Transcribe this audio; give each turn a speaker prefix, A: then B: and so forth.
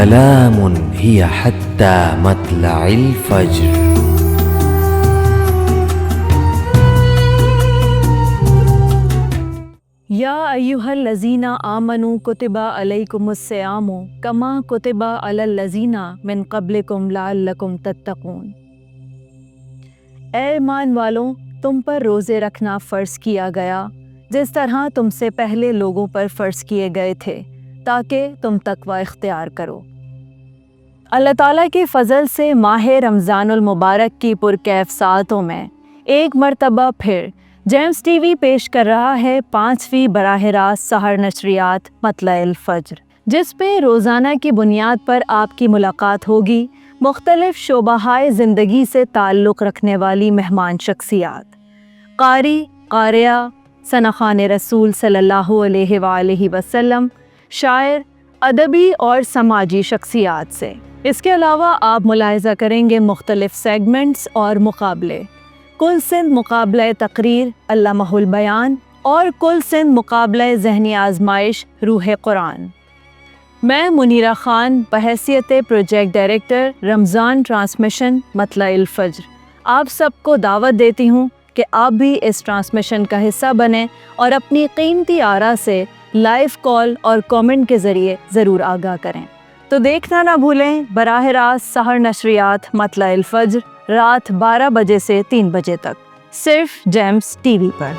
A: سلام هي حتى مطلع الفجر.
B: یا ایہا الذین آمنوا کتب علیکم الصیام کما کتب علی الذین من قبلکم لعلکم تتقون. اے ایمان والوں، تم پر روزے رکھنا فرض کیا گیا جس طرح تم سے پہلے لوگوں پر فرض کیے گئے تھے تاکہ تم تقوی اختیار کرو. اللہ تعالیٰ کے فضل سے ماہ رمضان المبارک کی پرکیف ساعتوں میں ایک مرتبہ پھر جیمز ٹی وی پیش کر رہا ہے 5ویں براہ راست سحر نشریات مطلع الفجر، جس پہ روزانہ کی بنیاد پر آپ کی ملاقات ہوگی مختلف شعبہائے زندگی سے تعلق رکھنے والی مہمان شخصیات، قاری، قاریہ، ثناخوان رسول صلی اللہ علیہ وآلہ وسلم، شاعر، ادبی اور سماجی شخصیات سے. اس کے علاوہ آپ ملاحظہ کریں گے مختلف سیگمنٹس اور مقابلے. کل سندھ مقابلہ تقریر علامہ البیان اور کل سندھ مقابلہ ذہنی آزمائش روح قرآن. میں منیرہ خان بحیثیت پروجیکٹ ڈائریکٹر رمضان ٹرانسمیشن مطلع الفجر آپ سب کو دعوت دیتی ہوں کہ آپ بھی اس ٹرانسمیشن کا حصہ بنیں اور اپنی قیمتی آراء سے لائیو کال اور کامنٹ کے ذریعے ضرور آگاہ کریں. تو دیکھنا نہ بھولیں براہ راست سحر نشریات مطلع الفجر رات 12 بجے سے 3 بجے تک، صرف جیمز ٹی وی پر.